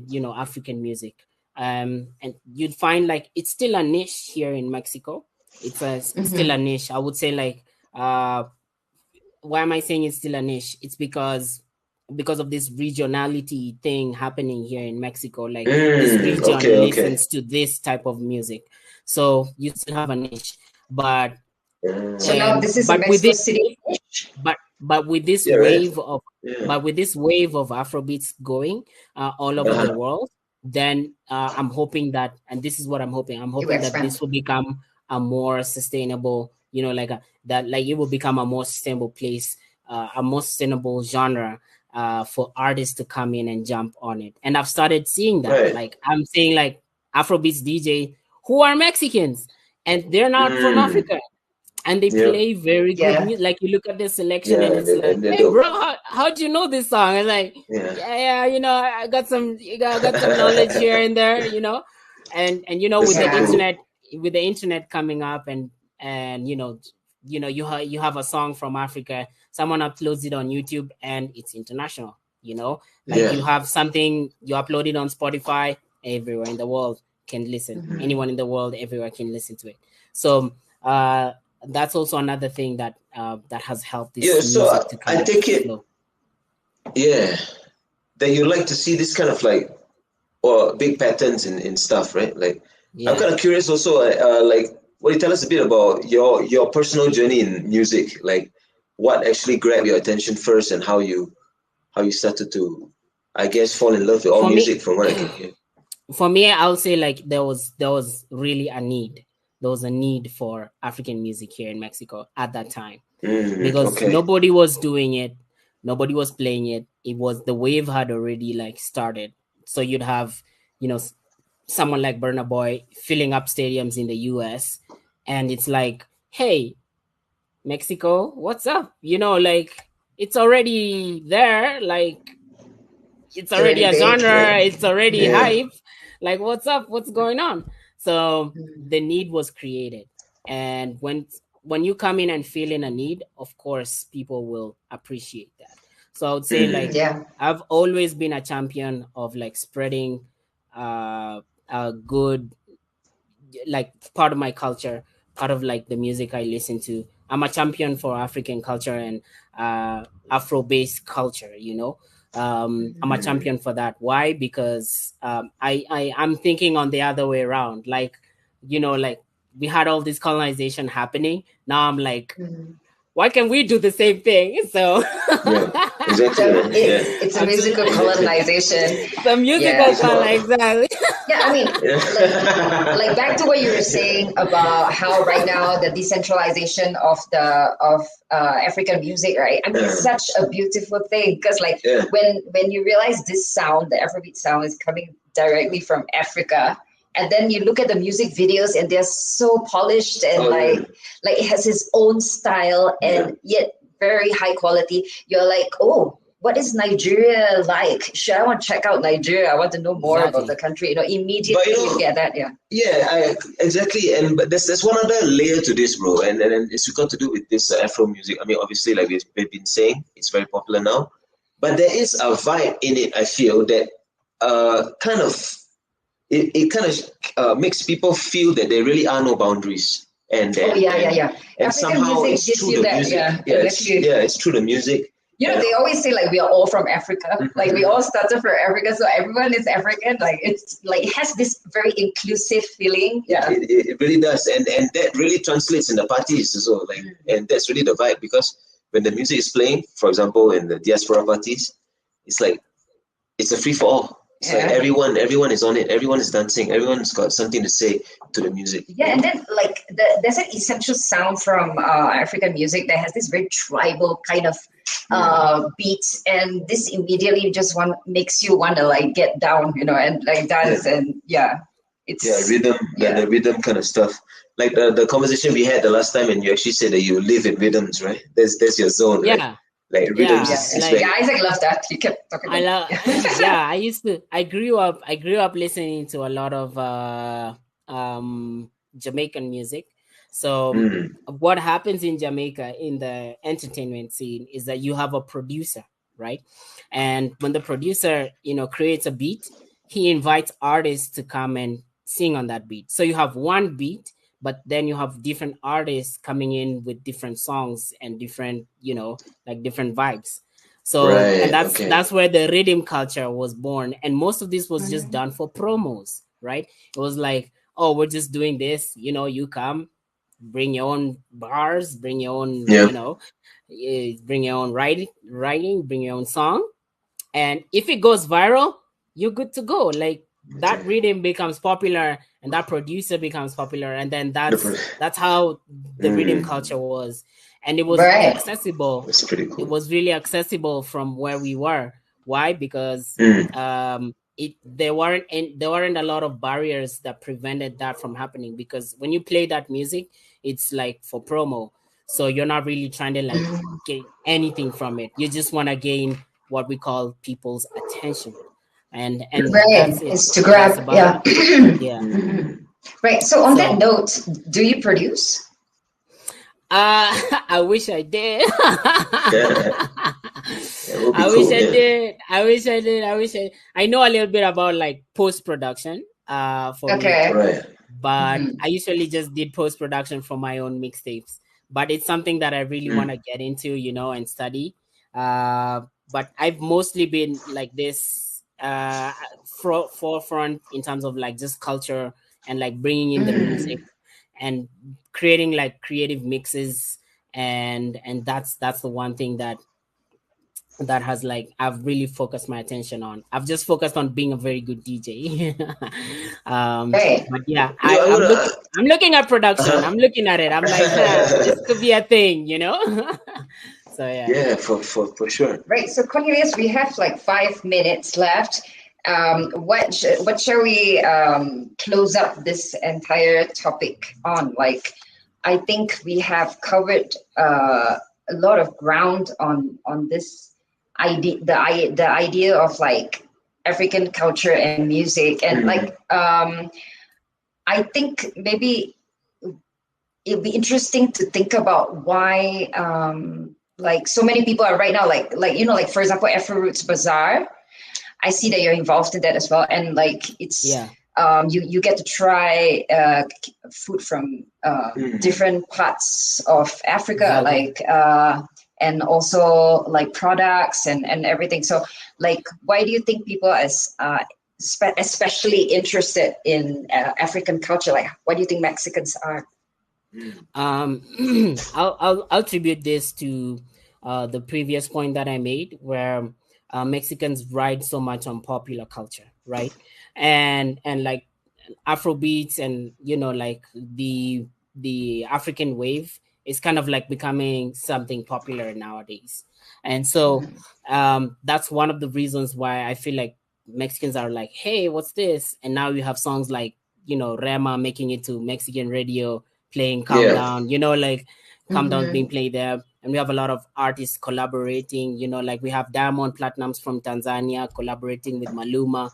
you know, African music. And you'd find like it's still a niche here in Mexico. It's still a niche. I would say like why am I saying it's still a niche? It's because of this regionality thing happening here in Mexico. Like this region listens to this type of music. So you still have a niche. But so now this is a Mexico City niche. But with this wave of Afrobeats going all over the world, then I'm hoping that, and this is what I'm hoping that this will become a more sustainable, you know, like it will become a more sustainable place, a more sustainable genre for artists to come in and jump on it. And I've started seeing that. Like I'm seeing like Afrobeats DJ who are Mexicans and they're not from Africa. And they play very good music. Like you look at the selection and it's like, hey bro, how'd you know this song? And like, you know, I got some knowledge here and there, you know, and you know, with the internet coming up and you know, you have a song from Africa, someone uploads it on YouTube and it's international, you know, like you have something, you upload it on Spotify, everywhere in the world can listen. Anyone in the world, everywhere can listen to it. So, that's also another thing that has helped this music to come. I take it, that you like to see this kind of like or big patterns in stuff, right? Like I'm kind of curious also, like will you tell us a bit about your personal journey in music? Like what actually grabbed your attention first and how you started to I guess, fall in love with all For me- music from what I can hear. For me, I'll say like there was really a need. There was a need for African music here in Mexico at that time because Okay. nobody was doing it, nobody was playing it. It was the wave had already like started. So you'd have, you know, someone like Burna Boy filling up stadiums in the US, and it's like, hey, Mexico, what's up? You know, like it's already there, like it's already a big, genre, yeah. it's already Yeah. hype. Like, what's up? What's going on? So the need was created. And when you come in and feel in a need, of course, people will appreciate that. So I would say like Yeah. I've always been a champion of like spreading a good like part of my culture, part of like the music I listen to. I'm a champion for African culture and Afro-based culture, you know. I'm a champion for that. Why? Because I'm thinking on the other way around. Like, you know, like we had all this colonization happening. Now I'm like, why can't we do the same thing? So Yeah, exactly. It's a musical colonization. the musical exactly. Yeah, I mean, like back to what you were saying about how right now the decentralization of African music, right? I mean, it's such a beautiful thing because, like, when you realize this sound, the Afrobeat sound, is coming directly from Africa, and then you look at the music videos and they're so polished and like it has its own style and yet very high quality. You're like, oh, what is Nigeria like? Should I want to check out Nigeria? I want to know more about the country. You know, immediately you get that. Yeah, exactly. And but there's one other layer to this, bro. And it's got to do with this Afro music. I mean, obviously, like we've been saying, it's very popular now. But there is a vibe in it, I feel, that kind of it kind of makes people feel that there really are no boundaries. And And somehow it's through the music. It's through the music. You know, they always say like we are all from Africa. Like we all started from Africa, so everyone is African. Like it's like it has this very inclusive feeling. Yeah, it really does, and that really translates in the parties as well. Like, and that's really the vibe because when the music is playing, for example, in the diaspora parties, it's like it's a free for all. It's like everyone is on it. Everyone is dancing. Everyone's got something to say to the music. Yeah, and then like there's an essential sound from African music that has this very tribal kind of beat, and this immediately just makes you want to like get down, you know, and like dance and it's rhythm, the rhythm kind of stuff. Like the conversation we had the last time, and you actually said that you live in rhythms, right? There's your zone, right? Like rhythms. Isaac loves that. He kept talking about I grew up listening to a lot of Jamaican music. So what happens in Jamaica in the entertainment scene is that you have a producer, right? And when the producer, you know, creates a beat, he invites artists to come and sing on that beat. So you have one beat, but then you have different artists coming in with different songs and different, you know, like different vibes. So and that's where the rhythm culture was born. And most of this was just done for promos, right? It was like, oh, we're just doing this, you know, you come, bring your own bars, bring your own, you know, bring your own writing, bring your own song. And if it goes viral, you're good to go. Like that rhythm becomes popular and that producer becomes popular. And then that's how the rhythm culture was. And it was accessible. That's pretty cool. It was really accessible from where we were. Why? Because there weren't a lot of barriers that prevented that from happening. Because when you play that music, it's like for promo. So you're not really trying to like get anything from it. You just want to gain what we call people's attention. And that's it. It's to grab. Right. So on that note, do you produce? I wish I did. I know a little bit about like post-production for music, but I usually just did post-production for my own mixtapes. But it's something that I really want to get into, you know, and study. But I've mostly been like this forefront in terms of like just culture and like bringing in the music and creating like creative mixes, and that's the one thing that that has like I've really focused my attention on. I've just focused on being a very good DJ. Right. But yeah, You know, I'm looking at production. uh-huh. I'm looking at it. I'm like, this could be a thing, you know? So yeah. Yeah, for sure. Right. So Cornelius, we have like 5 minutes left. What shall we close up this entire topic on? Like, I think we have covered a lot of ground on this idea, the idea of like African culture and music, and like I think maybe it'd be interesting to think about why like so many people are right now like like for example Afro Roots Bazaar. I see that you're involved in that as well, and like it's you get to try food from different parts of Africa, like and also like products and everything. So like, why do you think people are especially interested in African culture? Like, why do you think Mexicans are? I'll attribute this to the previous point that I made, where Mexicans ride so much on popular culture, right? And like Afro beats and like the African wave is kind of like becoming something popular nowadays. And so that's one of the reasons why I feel like Mexicans are like, hey, what's this? And now you have songs like Rema making it to Mexican radio, playing Calm Down, like Calm Down being played there. And we have a lot of artists collaborating, like we have Diamond Platnumz from Tanzania collaborating with Maluma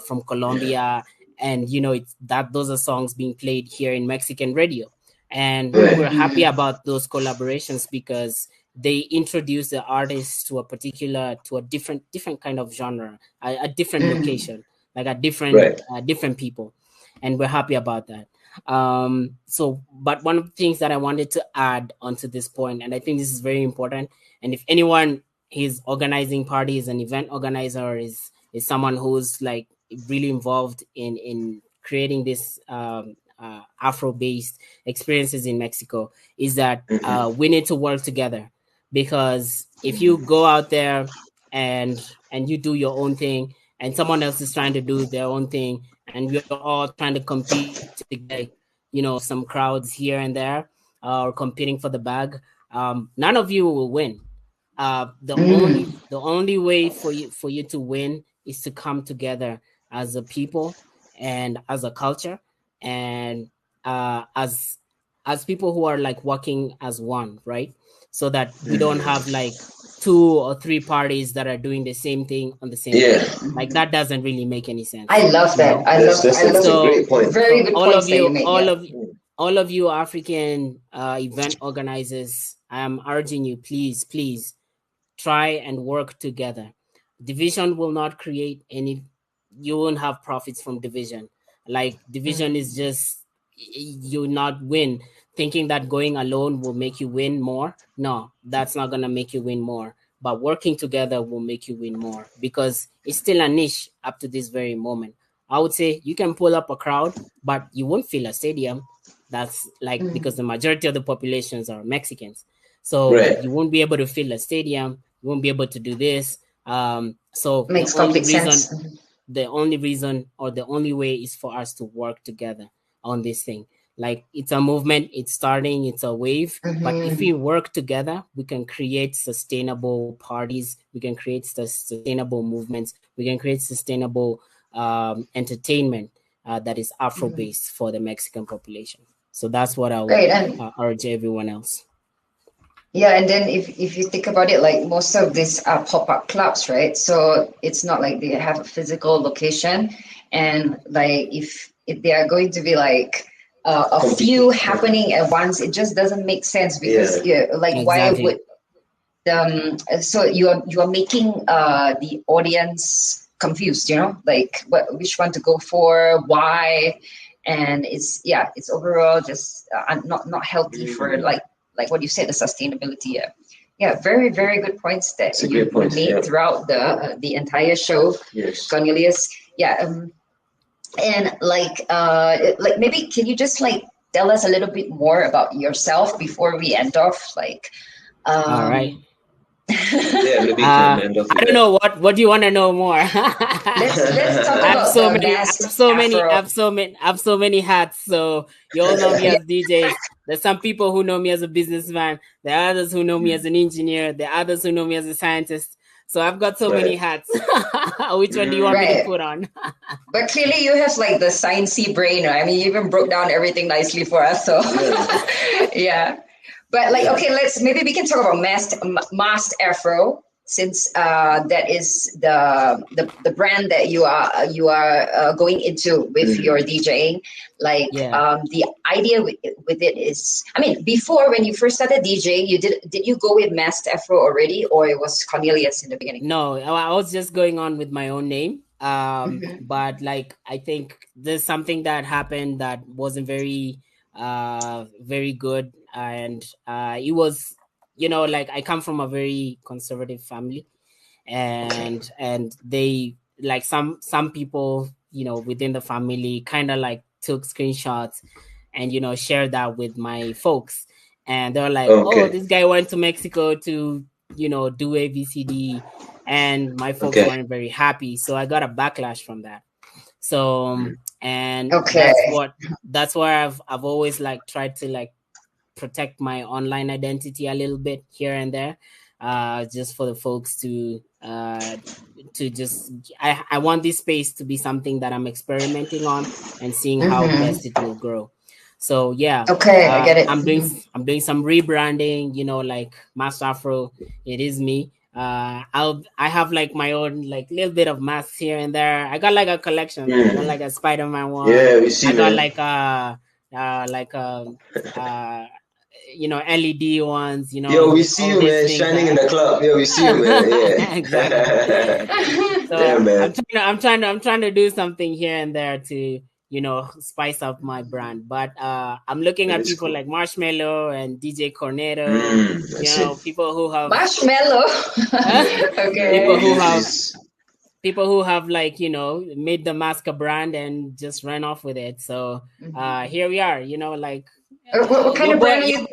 from Colombia. And, it's that those are songs being played here in Mexican radio. And we're happy about those collaborations because they introduce the artists to a different kind of genre, a different location, like a different people. And we're happy about that. But one of the things that I wanted to add onto this point, and I think this is very important, and if anyone is organizing parties, an event organizer is someone who's like really involved in creating this Afro-based experiences in Mexico, is that we need to work together. Because if you go out there and you do your own thing and someone else is trying to do their own thing and we're all trying to compete to get some crowds here and there or competing for the bag, none of you will win. The only way for you to win is to come together as a people and as a culture and as people who are like working as one, right? So that we don't have like 2 or 3 parties that are doing the same thing on the same day. Like that doesn't really make any sense. I love that. That's a great point. Very good all points of you, that you made, all of you African event organizers, I am urging you, please try and work together. Division will not create any. You won't have profits from division. Like division is just you not win. Thinking that going alone will make you win more. No, that's not going to make you win more. But working together will make you win more because it's still a niche up to this very moment. I would say you can pull up a crowd, but you won't fill a stadium. That's like because the majority of the populations are Mexicans. So you won't be able to fill a stadium. You won't be able to do this. So makes complete sense. The only reason or the only way is for us to work together on this thing. Like it's a movement, it's starting, it's a wave. But if we work together, we can create sustainable parties. We can create sustainable movements. We can create sustainable entertainment that is Afro-based for the Mexican population. So that's what I would urge everyone else. Yeah, and then if you think about it, like most of these are pop-up clubs, right? So it's not like they have a physical location, and like if they are going to be like a few happening at once, it just doesn't make sense because why would so you are making the audience confused, like which one to go for, why, and it's overall just not healthy for like what you said, the sustainability. Very, very good points that you made throughout the entire show, Cornelius. And like maybe can you just like tell us a little bit more about yourself before we end off? Like, all right. Yeah, maybe you can end off with I don't that. know what do you want to know more. Let's talk I have about so the many, Masked Afro. I have so many hats. So you all know me as DJs. There's some people who know me as a businessman. There are others who know me as an engineer. There are others who know me as a scientist. So I've got so many hats. Which one do you want me to Right. put on? But clearly you have like the sciencey brain. Right? I mean, you even broke down everything nicely for us. So yeah. But like, okay, maybe we can talk about Masked Afro, since that is the brand that you are going into with your DJing. Like the idea with it is, I mean, before when you first started DJing, did you go with Masked Afro already, or it was Cornelius in the beginning? No, I was just going on with my own name. But like I think there's something that happened that wasn't very good, and it was, like I come from a very conservative family, and they, like, some people within the family kind of like took screenshots and shared that with my folks, and they're like, oh, this guy went to Mexico to do ABCD, and my folks weren't very happy, so I got a backlash from that. So and that's where I've always like tried to like protect my online identity a little bit here and there, just for the folks to just, I want this space to be something that I'm experimenting on and seeing how best it will grow. So yeah, I get it. I'm doing some rebranding, like Masked Afro. It is me. I have like my own like little bit of masks here and there. I got like a collection. I got like a Spider-Man one. Yeah, we see. I got like LED ones. Yo, we see you, man, shining in the club. Yo, we see you, man. Yeah, exactly. So yeah, man. I'm trying to do something here and there to spice up my brand, but I'm looking at people like Marshmello and DJ Cornetto, people who have Marshmello. Okay. people who have like made the mask a brand and just ran off with it. So here we are, like what kind of brand are you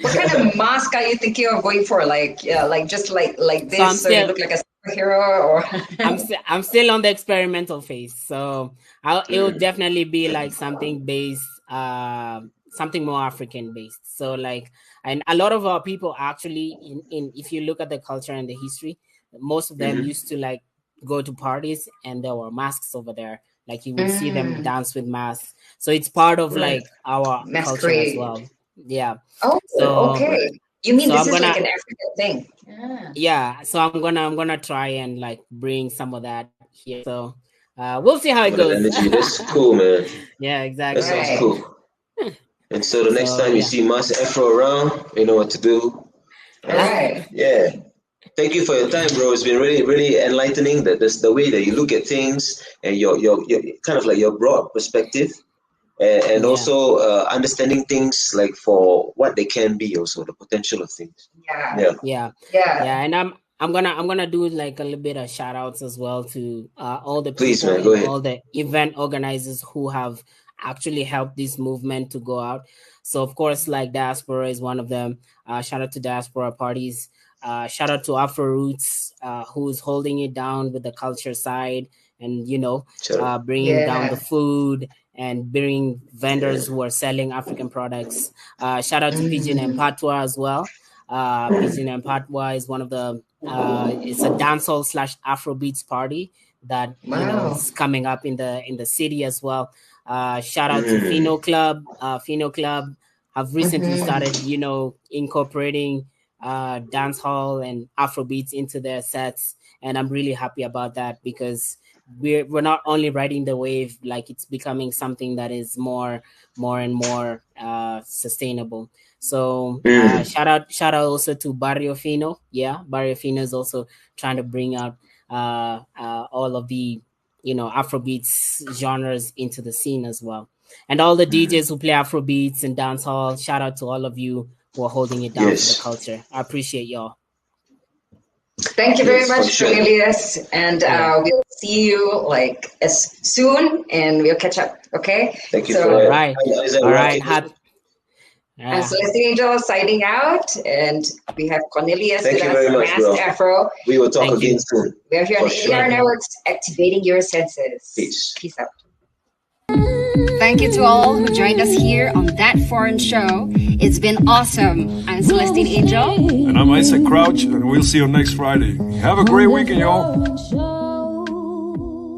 what kind of mask are you thinking of going for? Like just like this, so you look like a superhero, or I'm still on the experimental phase, so it will definitely be like something based, something more African based. So like, and a lot of our people actually, in if you look at the culture and the history, most of them used to like go to parties and there were masks over there. Like you would see them dance with masks. So it's part of like our culture as well. Yeah. Oh, so, okay. You mean this is like an African thing? Yeah. So I'm gonna try and like bring some of that here. So we'll see how it goes. That's cool, man. Yeah, exactly. That sounds cool. And so the next time you see Masked Afro around, you know what to do. All right. Yeah. Thank you for your time, bro. It's been really, really enlightening. That's the way that you look at things and your kind of like your broad perspective, and also understanding things like for what they can be, also the potential of things. Yeah. And I'm gonna do like a little bit of shout outs as well to all the people, all the event organizers who have actually helped this movement to go out. So of course, like Diaspora is one of them. Shout out to Diaspora Parties. Shout out to Afro Roots, who's holding it down with the culture side and, bringing down the food and bringing vendors who are selling African products. Shout out to Pigeon and Patois as well. Pigeon and Patois is one of the, it's a dancehall / Afrobeats party that, is coming up in the city as well. Shout out to Fino Club. Fino Club have recently started, incorporating dancehall and Afrobeats into their sets, and I'm really happy about that because we're not only riding the wave, like it's becoming something that is more and more sustainable. So shout out also to Barrio Fino. Barrio Fino is also trying to bring out all of the Afrobeats genres into the scene as well, and all the DJs who play Afrobeats and dancehall. Shout out to all of you who are holding it down for the culture. I appreciate y'all. Thank you very much, Cornelius. And we'll see you like as soon and we'll catch up. Okay. Thank you. All right. I'm Celestine Angel signing out, and we have Cornelius Thank with you us, very much, Masked bro. Afro. We will talk Thank again you. soon. We are here on For the sure. ADR Networks, activating your senses. Peace. Peace out. Thank you to all who joined us here on That Foreign Show. It's been awesome. I'm Celestine Angel. And I'm Isaac Crouch, and we'll see you next Friday. Have a great weekend, y'all.